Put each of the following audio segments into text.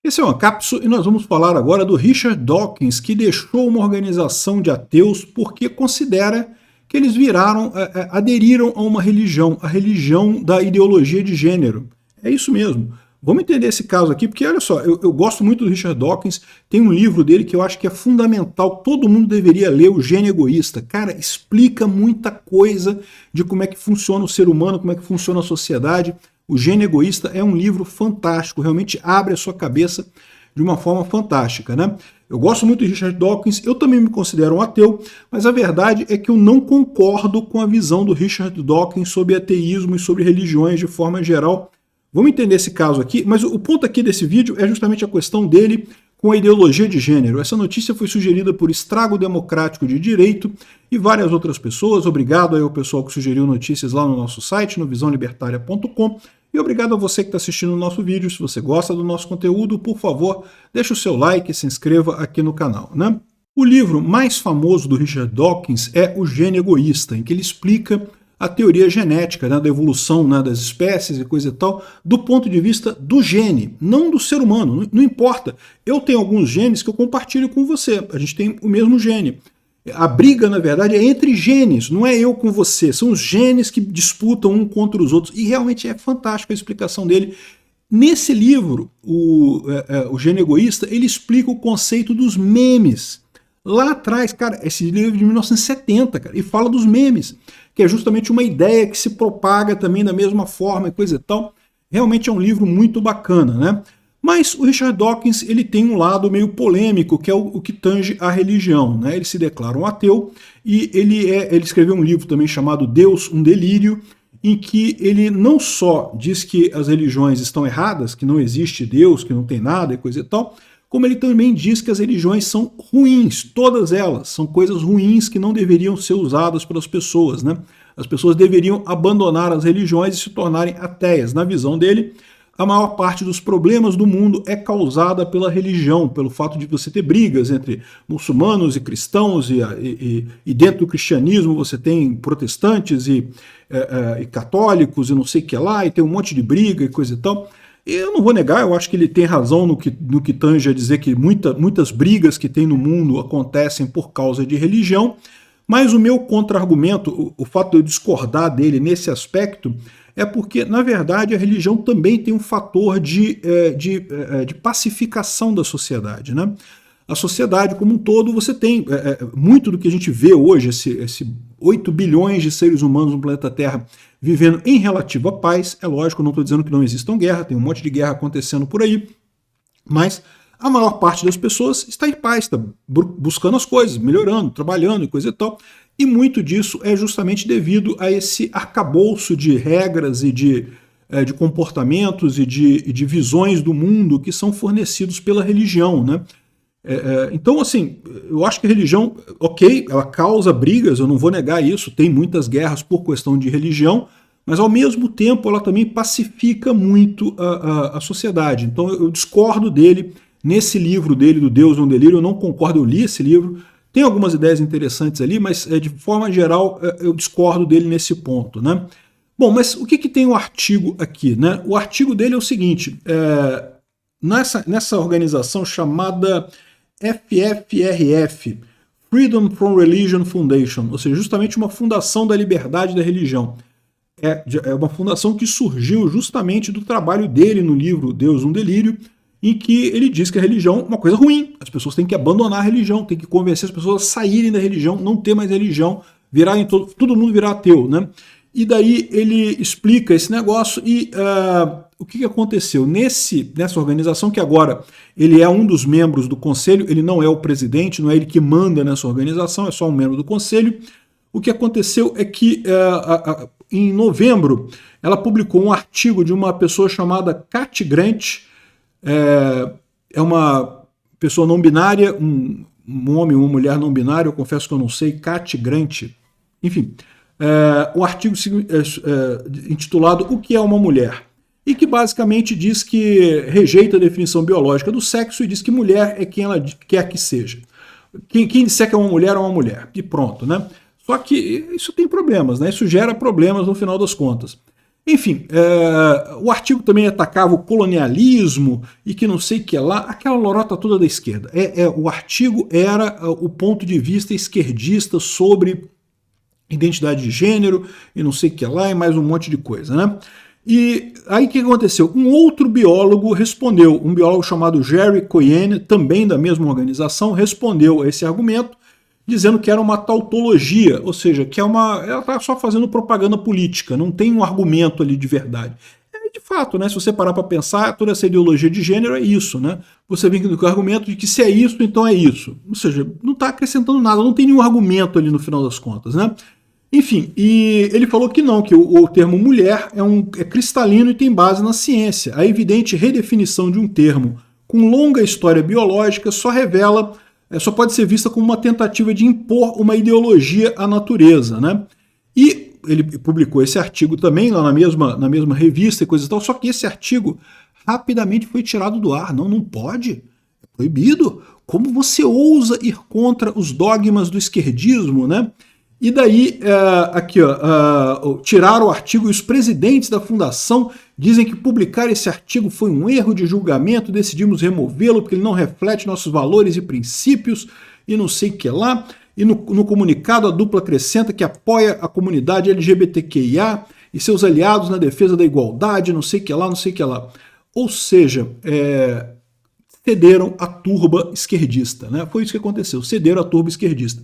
Esse é uma cápsula e nós vamos falar agora do Richard Dawkins, que deixou uma organização de ateus porque considera que eles aderiram a uma religião, a religião da ideologia de gênero. É isso mesmo. Vamos entender esse caso aqui, porque olha só, eu gosto muito do Richard Dawkins, tem um livro dele que eu acho que é fundamental, todo mundo deveria ler, O Gênio Egoísta. Cara, explica muita coisa de como é que funciona o ser humano, como é que funciona a sociedade. O Gênio Egoísta é um livro fantástico, realmente abre a sua cabeça de uma forma fantástica, né? Eu gosto muito de Richard Dawkins, eu também me considero um ateu, mas a verdade é que eu não concordo com a visão do Richard Dawkins sobre ateísmo e sobre religiões de forma geral. Vamos entender esse caso aqui, mas o ponto aqui desse vídeo é justamente a questão dele com a ideologia de gênero. Essa notícia foi sugerida por Estrago Democrático de Direito e várias outras pessoas. Obrigado aí ao pessoal que sugeriu notícias lá no nosso site, no visãolibertaria.com. E obrigado a você que está assistindo o nosso vídeo. Se você gosta do nosso conteúdo, por favor, deixe o seu like e se inscreva aqui no canal, né? O livro mais famoso do Richard Dawkins é O Gênio Egoísta, em que ele explica a teoria genética, né, da evolução, né, das espécies e coisa e tal, do ponto de vista do gene, não do ser humano. Não importa. Eu tenho alguns genes que eu compartilho com você. A gente tem o mesmo gene. A briga, na verdade, é entre genes, não é eu com você. São os genes que disputam um contra os outros. E realmente é fantástica a explicação dele. Nesse livro, o Gênio Egoísta, ele explica o conceito dos memes. Lá atrás, cara, esse livro é de 1970, cara, e fala dos memes, que é justamente uma ideia que se propaga também da mesma forma e coisa e tal. Realmente é um livro muito bacana, né? Mas o Richard Dawkins, ele tem um lado meio polêmico, que é o que tange a religião, né? Ele se declara um ateu e ele escreveu um livro também chamado Deus, um Delírio, em que ele não só diz que as religiões estão erradas, que não existe Deus, que não tem nada e coisa e tal, como ele também diz que as religiões são ruins, todas elas são coisas ruins que não deveriam ser usadas pelas pessoas, né? As pessoas deveriam abandonar as religiões e se tornarem ateias. Na visão dele, a maior parte dos problemas do mundo é causada pela religião, pelo fato de você ter brigas entre muçulmanos e cristãos, e dentro do cristianismo você tem protestantes e católicos e não sei o que lá, e tem um monte de briga e coisa e tal. Eu não vou negar, eu acho que ele tem razão no que tange a dizer que muitas brigas que tem no mundo acontecem por causa de religião, mas o meu contra-argumento, o fato de eu discordar dele nesse aspecto, é porque, na verdade, a religião também tem um fator de pacificação da sociedade, né? A sociedade como um todo, você tem muito do que a gente vê hoje, esse 8 bilhões de seres humanos no planeta Terra vivendo em relativa paz. É lógico, não estou dizendo que não existam guerra, tem um monte de guerra acontecendo por aí, mas a maior parte das pessoas está em paz, está buscando as coisas, melhorando, trabalhando e coisa e tal, e muito disso é justamente devido a esse arcabouço de regras e de comportamentos e de visões do mundo que são fornecidos pela religião, né? Então, assim, eu acho que a religião, ok, ela causa brigas, eu não vou negar isso, tem muitas guerras por questão de religião, mas ao mesmo tempo ela também pacifica muito a sociedade. Então eu discordo dele nesse livro dele, do Deus, um Delírio, eu não concordo, eu li esse livro, tem algumas ideias interessantes ali, mas de forma geral eu discordo dele nesse ponto, né? Bom, mas o que tem o artigo aqui, né? O artigo dele é o seguinte, nessa organização chamada FFRF, Freedom from Religion Foundation, ou seja, justamente uma fundação da liberdade da religião. É uma fundação que surgiu justamente do trabalho dele no livro Deus, um Delírio, em que ele diz que a religião é uma coisa ruim, as pessoas têm que abandonar a religião, tem que convencer as pessoas a saírem da religião, não ter mais religião, todo mundo virar ateu, né? E daí ele explica esse negócio e o que aconteceu nessa organização, que agora ele é um dos membros do conselho, ele não é o presidente, não é ele que manda nessa organização, é só um membro do conselho. O que aconteceu é que em novembro ela publicou um artigo de uma pessoa chamada Cat Grant, é uma pessoa não binária, um homem ou uma mulher não binária, eu confesso que eu não sei, Cat Grant, enfim, um artigo intitulado O que é uma mulher? E que basicamente diz que rejeita a definição biológica do sexo e diz que mulher é quem ela quer que seja. Quem disser que é uma mulher, e pronto, né? Só que isso tem problemas, né? Isso gera problemas no final das contas. Enfim, o artigo também atacava o colonialismo e que não sei o que lá, aquela lorota toda da esquerda. O artigo era o ponto de vista esquerdista sobre identidade de gênero e não sei o que lá e mais um monte de coisa, né? E aí o que aconteceu? Um outro biólogo respondeu, um biólogo chamado Jerry Coyne, também da mesma organização, respondeu a esse argumento, dizendo que era uma tautologia, ou seja, que ela está só fazendo propaganda política, não tem um argumento ali de verdade. De fato, né, se você parar para pensar, toda essa ideologia de gênero é isso, né? Você vem com o argumento de que se é isso, então é isso. Ou seja, não está acrescentando nada, não tem nenhum argumento ali no final das contas, né? Enfim, e ele falou que não, que o termo mulher é cristalino e tem base na ciência. A evidente redefinição de um termo com longa história biológica só pode ser vista como uma tentativa de impor uma ideologia à natureza, né? E ele publicou esse artigo também lá na mesma revista e coisa e tal, só que esse artigo rapidamente foi tirado do ar. Não pode, é proibido. Como você ousa ir contra os dogmas do esquerdismo, né? E daí, tiraram o artigo e os presidentes da fundação dizem que publicar esse artigo foi um erro de julgamento, decidimos removê-lo porque ele não reflete nossos valores e princípios e não sei o que lá. E no comunicado a dupla acrescenta que apoia a comunidade LGBTQIA e seus aliados na defesa da igualdade, não sei o que lá, não sei o que lá. Ou seja, cederam à turba esquerdista, né? Foi isso que aconteceu, cederam à turba esquerdista.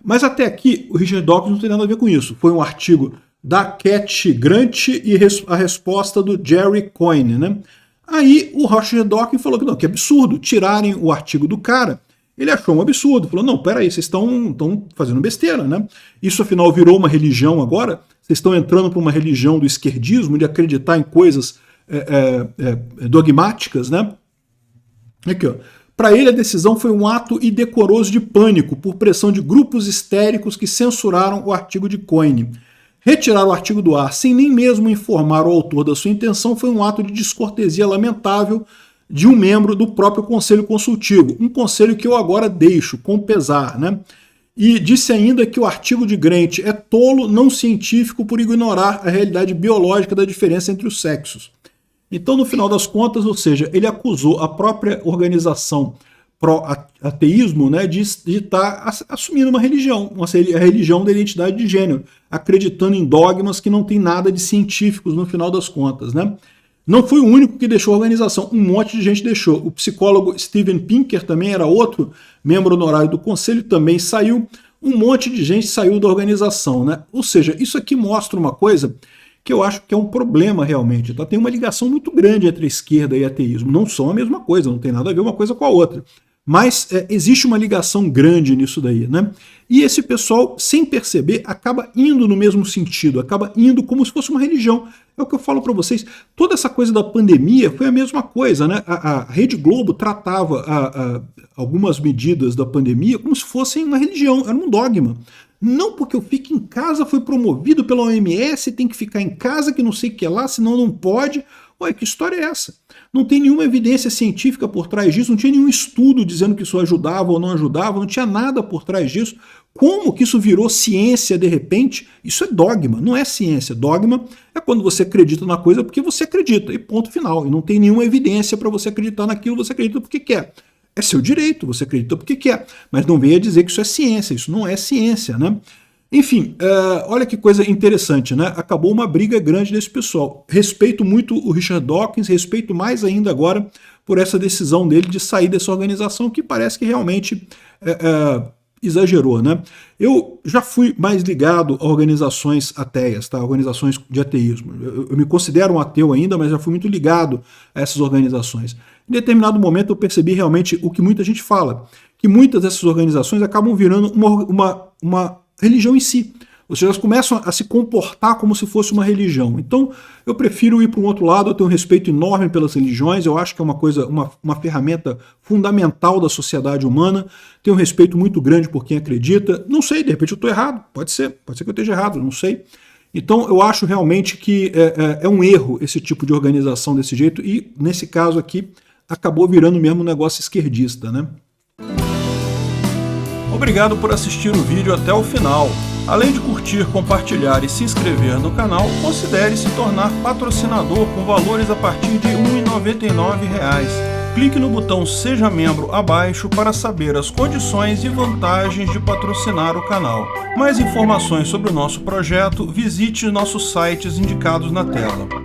Mas até aqui, o Richard Dawkins não tem nada a ver com isso. Foi um artigo da Cat Grant e a resposta do Jerry Coyne, né? Aí o Richard Dawkins falou que não, que absurdo tirarem o artigo do cara. Ele achou um absurdo, falou, não, peraí, vocês estão fazendo besteira, né? Isso afinal virou uma religião agora, vocês estão entrando para uma religião do esquerdismo, de acreditar em coisas dogmáticas, né? Aqui, ó. Para ele, a decisão foi um ato indecoroso de pânico por pressão de grupos histéricos que censuraram o artigo de Coyne. Retirar o artigo do ar sem nem mesmo informar o autor da sua intenção foi um ato de descortesia lamentável de um membro do próprio Conselho Consultivo, um conselho que eu agora deixo, com pesar, né? E disse ainda que o artigo de Grant é tolo, não científico, por ignorar a realidade biológica da diferença entre os sexos. Então, no final das contas, ou seja, ele acusou a própria organização pró-ateísmo, né, de estar assumindo uma religião, a religião da identidade de gênero, acreditando em dogmas que não tem nada de científicos no final das contas, né? Não foi o único que deixou a organização, um monte de gente deixou. O psicólogo Steven Pinker também era outro membro honorário do conselho, também saiu. Um monte de gente saiu da organização, né? Ou seja, isso aqui mostra uma coisa que eu acho que é um problema realmente. Tá? Tem uma ligação muito grande entre a esquerda e ateísmo. Não são a mesma coisa, não tem nada a ver uma coisa com a outra. Mas existe uma ligação grande nisso daí, né? E esse pessoal, sem perceber, acaba indo no mesmo sentido, acaba indo como se fosse uma religião. É o que eu falo para vocês. Toda essa coisa da pandemia foi a mesma coisa, né? A Rede Globo tratava algumas medidas da pandemia como se fossem uma religião, era um dogma. Não porque eu fico em casa, foi promovido pela OMS, tem que ficar em casa, que não sei o que lá, senão não pode. Ué, que história é essa? Não tem nenhuma evidência científica por trás disso, não tinha nenhum estudo dizendo que isso ajudava ou não ajudava, não tinha nada por trás disso. Como que isso virou ciência de repente? Isso é dogma, não é ciência. Dogma é quando você acredita na coisa porque você acredita, e ponto final. E não tem nenhuma evidência para você acreditar naquilo, você acredita porque quer. É seu direito, você acredita porque quer, mas não venha dizer que isso é ciência, isso não é ciência, né? Enfim, olha que coisa interessante, né? Acabou uma briga grande desse pessoal. Respeito muito o Richard Dawkins, respeito mais ainda agora por essa decisão dele de sair dessa organização, que parece que realmente exagerou, né? Eu já fui mais ligado a organizações ateias, tá? Organizações de ateísmo. Eu me considero um ateu ainda, mas já fui muito ligado a essas organizações. Em determinado momento eu percebi realmente o que muita gente fala, que muitas dessas organizações acabam virando uma religião em si. Ou seja, elas começam a se comportar como se fosse uma religião. Então, eu prefiro ir para um outro lado, eu tenho um respeito enorme pelas religiões, eu acho que é uma ferramenta fundamental da sociedade humana, tenho um respeito muito grande por quem acredita. Não sei, de repente eu estou errado, pode ser que eu esteja errado, não sei. Então, eu acho realmente que é um erro esse tipo de organização desse jeito, e nesse caso aqui, acabou virando mesmo um negócio esquerdista, né? Obrigado por assistir o vídeo até o final. Além de curtir, compartilhar e se inscrever no canal, considere se tornar patrocinador com valores a partir de R$ 1,99. Clique no botão Seja Membro abaixo para saber as condições e vantagens de patrocinar o canal. Mais informações sobre o nosso projeto, visite nossos sites indicados na tela.